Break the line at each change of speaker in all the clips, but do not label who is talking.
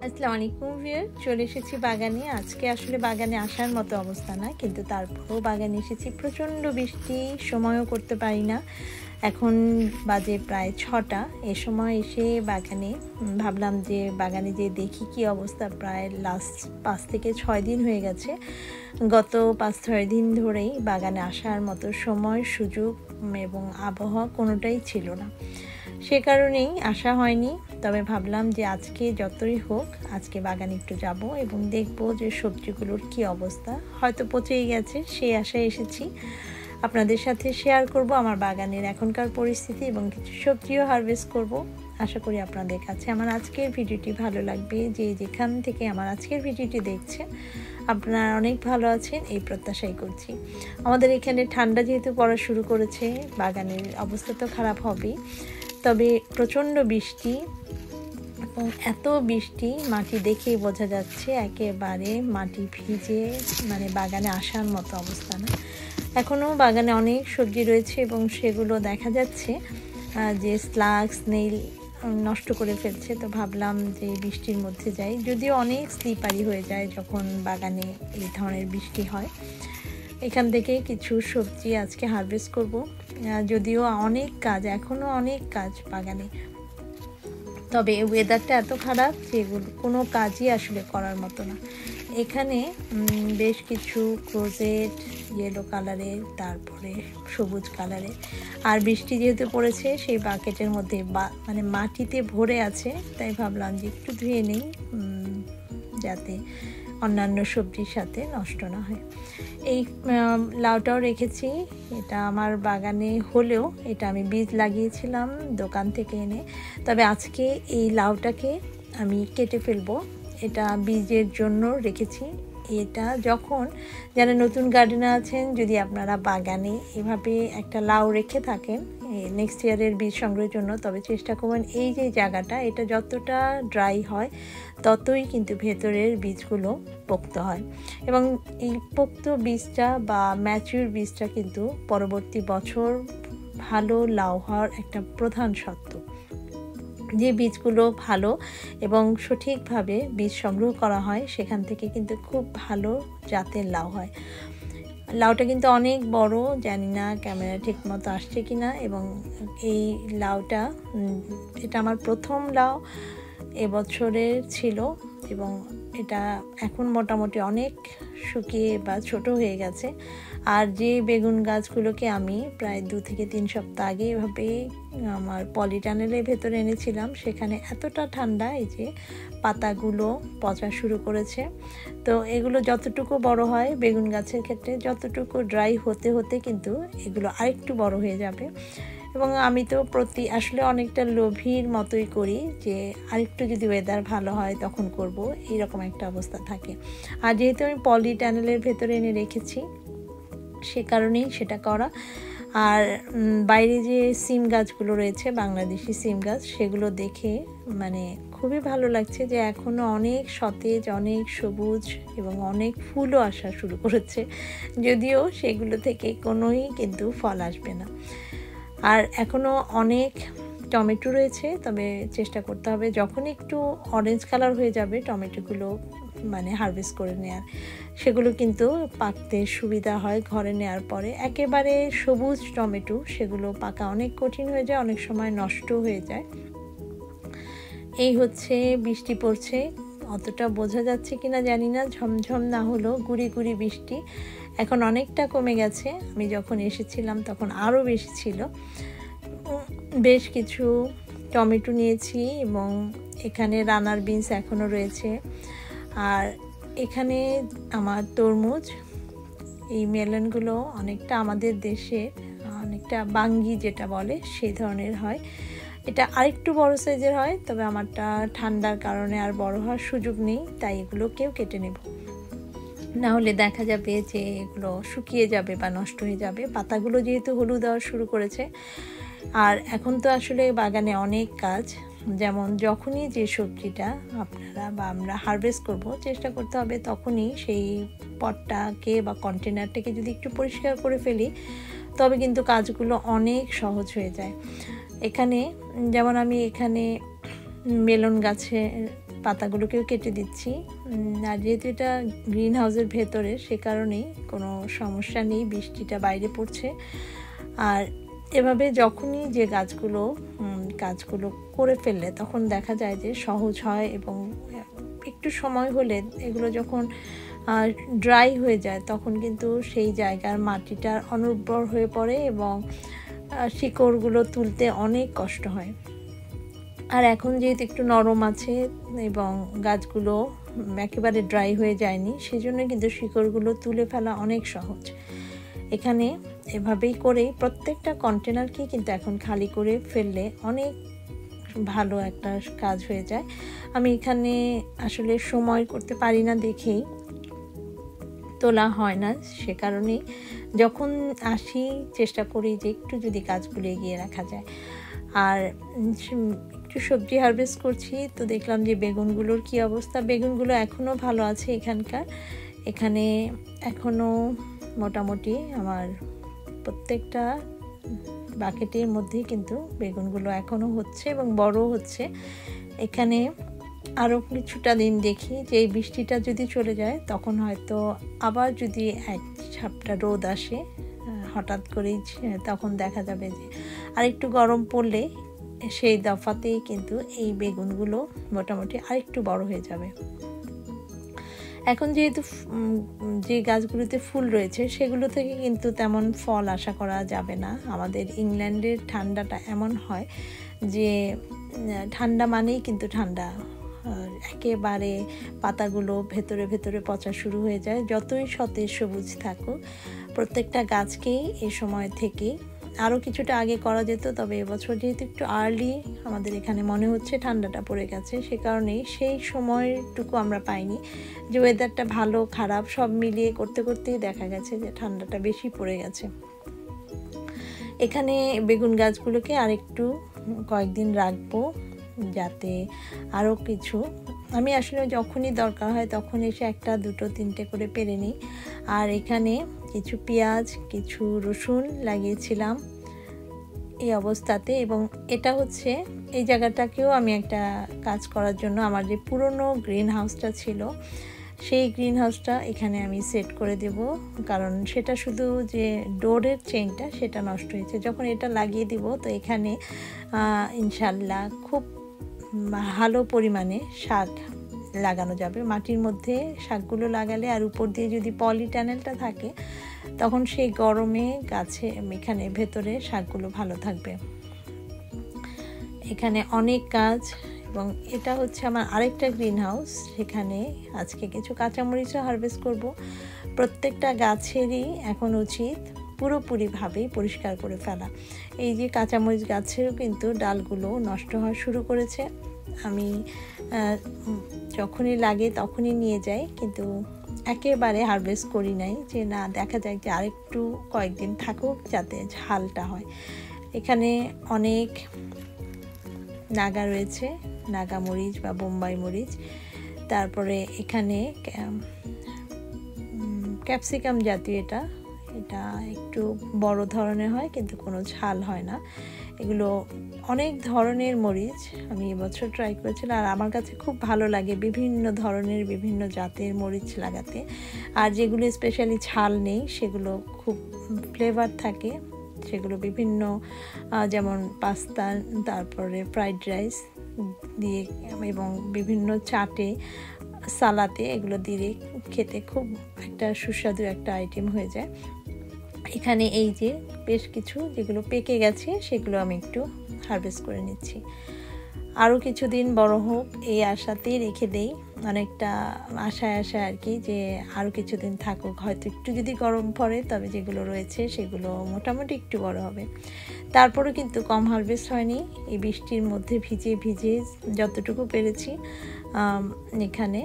আসসালামু আলাইকুম ভিউয়ার, চলে এসেছি বাগানে। আজকে আসলে বাগানে আসার মতো অবস্থা না, কিন্তু তারপরেও বাগানে এসেছি। প্রচণ্ড বৃষ্টি, সময়ও করতে পারি না। এখন বাজে প্রায় 6টা। এ সময় এসে বাগানে ভাবলাম যে বাগানে যে দেখি কি অবস্থা। প্রায় লাস্ট 5 থেকে 6 দিন হয়ে গেছে। গত 5-6 দিন ধরেই বাগানে আসার মতো সময়, সুযোগ এবং আবহাওয়া কোনোটাই ছিল না। সে কারণেই আসা হয়নি। তবে ভাবলাম যে আজকে যতই হোক, আজকে বাগানে একটু যাব এবং দেখব যে সবজিগুলোর কি অবস্থা। হয়তো পচেই গেছে, সেই আশায় এসেছি। আপনাদের সাথে শেয়ার করব আমার বাগানের এখনকার পরিস্থিতি এবং কিছু সবজিও হারভেস্ট করব। আশা করি আপনাদের কাছে আমার আজকের ভিডিওটি ভালো লাগবে। যে যেখান থেকে আমার আজকের ভিডিওটি দেখছেন, আপনারা অনেক ভালো আছেন এই প্রত্যাশাই করছি। আমাদের এখানে ঠান্ডা যেহেতু পড়া শুরু করেছে, বাগানের অবস্থা তো খারাপ হবেই। তবে প্রচণ্ড বৃষ্টি এবং এত বৃষ্টি, মাটি দেখেই বোঝা যাচ্ছে একেবারে মাটি ভিজে, বাগানে আসার মতো অবস্থা না। এখনও বাগানে অনেক সবজি রয়েছে এবং সেগুলো দেখা যাচ্ছে যে স্লাগ, স্নেইল নষ্ট করে ফেলছে। তো ভাবলাম যে বৃষ্টির মধ্যে যাই, যদিও অনেক স্লিপারি হয়ে যায় যখন বাগানে এই ধরনের বৃষ্টি হয়। এখান থেকে কিছু সবজি আজকে হারভেস্ট করব। যদিও অনেক কাজ, এখনও অনেক কাজ বাগানে, তবে ওয়েদারটা এত খারাপ যে এগুলো কোনো কাজই আসলে করার মতো না। এখানে বেশ কিছু ক্লোজেট ইয়েলো কালারের, তারপরে সবুজ কালারের, আর বৃষ্টি যেহেতু পড়েছে সেই বাকেটের মধ্যে মাটিতে ভরে আছে। তাই ভাবলাম যে একটু ধুয়ে নেই, যাতে অন্যান্য সবজির সাথে নষ্ট না হয়। এই লাউটাও রেখেছি। এটা আমার বাগানে হলেও এটা আমি বীজ লাগিয়েছিলাম দোকান থেকে এনে। তবে আজকে এই লাউটাকে আমি কেটে ফেলবো। এটা বীজের জন্য রেখেছি। এটা যখন যারা নতুন গার্ডেনার আছেন, যদি আপনারা বাগানে এভাবে একটা লাউ রেখে থাকেন নেক্সট ইয়ারের বীজ সংগ্রহের জন্য, তবে চেষ্টা করবেন এই যে জায়গাটা, এটা যতটা ড্রাই হয় ততই কিন্তু ভেতরের বীজগুলো পোক্ত হয়। এবং এই পোক্ত বীজটা বা ম্যাচিউর বীজটা কিন্তু পরবর্তী বছর ভালো লাউ হওয়ার একটা প্রধান সত্য। যে বীজগুলো ভালো এবং সঠিকভাবে বীজ সংগ্রহ করা হয়, সেখান থেকে কিন্তু খুব ভালো জাতের লাউ হয়। লাউটা কিন্তু অনেক বড়, জানি না ক্যামেরা ঠিক মতো আসছে কিনা। এবং এই লাউটা, এটা আমার প্রথম লাউ এবছরের ছিল এবং এটা এখন মোটামুটি অনেক শুকিয়ে বা ছোট হয়ে গেছে। আর যে বেগুন গাছগুলোকে আমি প্রায় 2 থেকে 3 সপ্তাহ আগে এভাবে আমার পলিটানেলের ভেতরে এনেছিলাম, সেখানে এতটা ঠান্ডা, এই যে পাতাগুলো পচা শুরু করেছে। তো এগুলো যতটুকু বড় হয় বেগুন গাছের ক্ষেত্রে, যতটুকু ড্রাই হতে হতে কিন্তু এগুলো আরেকটু বড় হয়ে যাবে। এবং আমি তো আসলে অনেকটা লোভীর মতোই করি যে আরেকটু যদি ওয়েদার ভালো হয় তখন করব, এইরকম একটা অবস্থা থাকে। আর যেহেতু আমি পলিটানেলের ভেতরে এনে রেখেছি, সে কারণেই সেটা করা। আর বাইরে যে সিম গাছগুলো রয়েছে, বাংলাদেশি সিম গাছ, সেগুলো দেখে খুবই ভালো লাগছে যে এখনও অনেক সতেজ, অনেক সবুজ এবং অনেক ফুলও আসা শুরু করেছে। যদিও সেগুলো থেকে কোনোই কিন্তু ফল আসবে না। আর এখনও অনেক টমেটো রয়েছে, তবে চেষ্টা করতে হবে যখন একটু অরেঞ্জ কালার হয়ে যাবে টমেটোগুলো হারভেস্ট করে নেওয়ার। সেগুলো কিন্তু পাকতে সুবিধা হয় ঘরে নেওয়ার পরে। একেবারে সবুজ টমেটো, সেগুলো পাকা অনেক কঠিন হয়ে যায়, অনেক সময় নষ্ট হয়ে যায়। এই হচ্ছে বৃষ্টি পড়ছে, অতটা বোঝা যাচ্ছে কিনা জানি না, ঝমঝম না হলেও গুড়ি গুড়ি বৃষ্টি। এখন অনেকটা কমে গেছে, আমি যখন এসেছিলাম তখন আরও বেশি ছিল। বেশ কিছু টমেটো নিয়েছি এবং এখানে রানার বিনস এখনও রয়েছে। আর এখানে আমার তরমুজ, এই মেলনগুলো অনেকটা আমাদের দেশে অনেকটা বাঙ্গি যেটা বলে সেই ধরনের হয়। এটা আরেকটু বড় সাইজের হয়, তবে আমারটা ঠান্ডার কারণে আর বড় হওয়ার সুযোগ নেই, তাই এগুলোকেও কেটে নেব, না হলে দেখা যাবে যে এগুলো শুকিয়ে যাবে বা নষ্ট হয়ে যাবে। পাতাগুলো যেহেতু হলুদ দেওয়া শুরু করেছে। আর এখন তো আসলে বাগানে অনেক কাজ, যেমন যখনই যে সবজিটা আপনারা বা আমরা হারভেস্ট করব, চেষ্টা করতে হবে তখনই সেই পটটাকে বা কন্টেনারটাকে যদি একটু পরিষ্কার করে ফেলি, তবে কিন্তু কাজগুলো অনেক সহজ হয়ে যায়। এখানে যেমন আমি এখানে মেলন গাছে পাতাগুলোকেও কেটে দিচ্ছি। আর যেহেতু এটা গ্রিন হাউসের ভেতরে, সে কারণেই কোনো সমস্যা নেই, বৃষ্টিটা বাইরে পড়ছে। আর এভাবে যখনই যে কাজগুলো করে ফেললে তখন দেখা যায় যে সহজ হয়, এবং একটু সময় হলে এগুলো যখন ড্রাই হয়ে যায় তখন কিন্তু সেই জায়গার মাটিটা অনুর্বর হয়ে পড়ে এবং শিকড়গুলো তুলতে অনেক কষ্ট হয়। আর এখন যেহেতু একটু নরম আছে এবং গাছগুলো একেবারে ড্রাই হয়ে যায়নি, সেজন্য কিন্তু শিকড়গুলো তুলে ফেলা অনেক সহজ। এখানে এভাবেই করেই প্রত্যেকটা কন্টেনারকে কিন্তু এখন খালি করে ফেললে অনেক ভালো একটা কাজ হয়ে যায়। আমি এখানে আসলে সময় করতে পারি না দেখেই তোলা হয় না, সে কারণেই যখন আসি চেষ্টা করি যে একটু যদি কাজগুলো এগিয়ে রাখা যায়। আর একটু সবজি হারভেস্ট করছি, তো দেখলাম যে বেগুনগুলোর কি অবস্থা। বেগুনগুলো এখনও ভালো আছে এখানে এখনও মোটামুটি আমার প্রত্যেকটা বাকেটের মধ্যেই কিন্তু বেগুনগুলো এখনও হচ্ছে এবং বড় হচ্ছে। এখানে আরও কিছুটা দিন দেখি যে এই বৃষ্টিটা যদি চলে যায় তখন হয়তো আবার যদি এক ঝাপটা রোদ আসে হঠাৎ করেই, তখন দেখা যাবে যে আরেকটু গরম পড়লে সেই দফাতেই কিন্তু এই বেগুনগুলো মোটামুটি আরেকটু বড় হয়ে যাবে। এখন যেহেতু যে গাছগুলোতে ফুল রয়েছে সেগুলো থেকে কিন্তু তেমন ফল আশা করা যাবে না। আমাদের ইংল্যান্ডের ঠান্ডাটা এমন হয় যে ঠান্ডা মানেই কিন্তু ঠান্ডা, একেবারে পাতাগুলো ভেতরে ভেতরে পচা শুরু হয়ে যায়। যতই সতেজ সবুজ থাকুক, প্রত্যেকটা গাছকেই এই সময় থেকে আরও কিছুটা আগে করা যেত, তবে এবছর যেহেতু একটু আর্লি আমাদের এখানে মনে হচ্ছে ঠান্ডাটা পড়ে গেছে, সে কারণেই সেই সময়টুকু আমরা পাইনি যে ওয়েদারটা ভালো খারাপ সব মিলিয়ে করতে করতেই দেখা গেছে যে ঠান্ডাটা বেশি পড়ে গেছে। এখানে বেগুন গাছগুলোকে আরেকটু কয়েকদিন রাখবো যাতে আরও কিছু, আমি আসলে যখনই দরকার হয় তখন এসে একটা দুটো তিনটে করে পেরে নিই। আর এখানে কিছু পেঁয়াজ কিছু রসুন লাগিয়েছিলাম এই অবস্থাতে, এবং এটা হচ্ছে এই জায়গাটাকেও আমি একটা কাজ করার জন্য আমার যে পুরনো গ্রিন হাউসটা ছিল সেই গ্রিন হাউসটা এখানে আমি সেট করে দেব, কারণ সেটা শুধু যে ডোরের চেইনটা সেটা নষ্ট হয়েছে। যখন এটা লাগিয়ে দিব তো এখানে ইনশাল্লাহ খুব ভালো পরিমাণে শাক লাগানো যাবে। মাটির মধ্যে শাকগুলো লাগালে আর উপর দিয়ে যদি পলি ট্যানেলটা থাকে তখন সেই গরমে গাছে এখানে ভেতরে শাকগুলো ভালো থাকবে। এখানে অনেক কাজ, এবং এটা হচ্ছে আমার আরেকটা গ্রিন হাউস, সেখানে আজকে কিছু কাঁচামরিচও হারভেস্ট করব। প্রত্যেকটা গাছেরই এখন উচিত পুরোপুরিভাবেই পরিষ্কার করে ফেলা। এই যে কাঁচামরিচ গাছেরও কিন্তু ডালগুলো নষ্ট হওয়া শুরু করেছে। আমি যখনই লাগে তখনই নিয়ে যাই, কিন্তু একেবারে হারভেস্ট করি নাই, যে না দেখা যায় যে আরেকটু কয়েকদিন থাকুক যাতে ঝালটা হয়। এখানে অনেক নাগা রয়েছে, নাগা মরিচ বা বোম্বাই মরিচ। তারপরে এখানে ক্যাপসিকাম জাতীয়, এটা একটু বড় ধরনের হয় কিন্তু কোনো ঝাল হয় না। এগুলো অনেক ধরনের মরিচ আমি এবছর ট্রাই করেছিলাম, আর আমার কাছে খুব ভালো লাগে বিভিন্ন ধরনের বিভিন্ন জাতের মরিচ লাগাতে। আর যেগুলো স্পেশালি ঝাল নেই সেগুলো খুব ফ্লেভার থাকে, সেগুলো বিভিন্ন যেমন পাস্তা, তারপরে ফ্রাইড রাইস দিয়ে এবং বিভিন্ন চাটে সালাতে এগুলো দিয়ে খেতে খুব একটা সুস্বাদু একটা আইটেম হয়ে যায়। এখানে এই যে বেশ কিছু যেগুলো পেকে গেছে সেগুলো আমি একটু হারভেস্ট করে নিচ্ছি। আরও কিছুদিন বড় হোক এই আশাতেই রেখে দেই, অনেকটা আশায় আর কি, যে আরও কিছুদিন থাকুক, হয়তো একটু যদি গরম পড়ে তবে যেগুলো রয়েছে সেগুলো মোটামুটি একটু বড় হবে। তারপরেও কিন্তু কম হারভেস্ট হয়নি, এই বৃষ্টির মধ্যে ভিজে যতটুকু পেরেছি। এখানে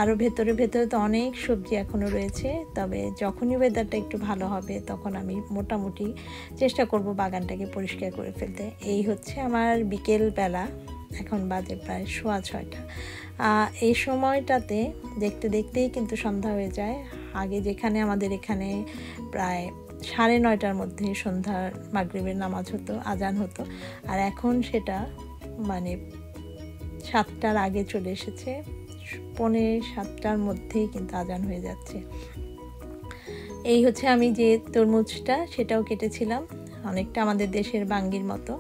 আরও ভেতরে তো অনেক সবজি এখনও রয়েছে, তবে যখনই ওয়েদারটা একটু ভালো হবে তখন আমি মোটামুটি চেষ্টা করব বাগানটাকে পরিষ্কার করে ফেলতে। এই হচ্ছে আমার বিকেল বেলা, এখন বাজে প্রায় 6:15। এই সময়টাতে দেখতেই কিন্তু সন্ধ্যা হয়ে যায়। আগে যেখানে আমাদের এখানে প্রায় 9:30টার মধ্যে সন্ধ্যার মাগরিবের নামাজ হতো, আজান হতো, আর এখন সেটা মানে 7টার আগে চলে এসেছে, 6:45-7টার মধ্যেই কিন্তু আজান হয়ে যাচ্ছে। এই হচ্ছে আমি যে তরমুজটা সেটাও কেটেছিলাম, অনেকটা আমাদের দেশের বাঙ্গির মতো।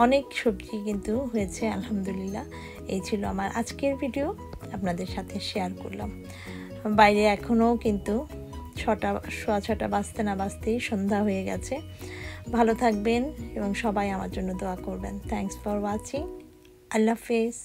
অনেক সবজি কিন্তু হয়েছে আলহামদুলিল্লাহ। এই ছিল আমার আজকের ভিডিও, আপনাদের সাথে শেয়ার করলাম। বাইরে এখনও কিন্তু 6:15 বাজতে না বাজতেই সন্ধ্যা হয়ে গেছে। ভালো থাকবেন এবং সবাই আমার জন্য দোয়া করবেন। Thanks for watching. আল্লাহ হাফেজ।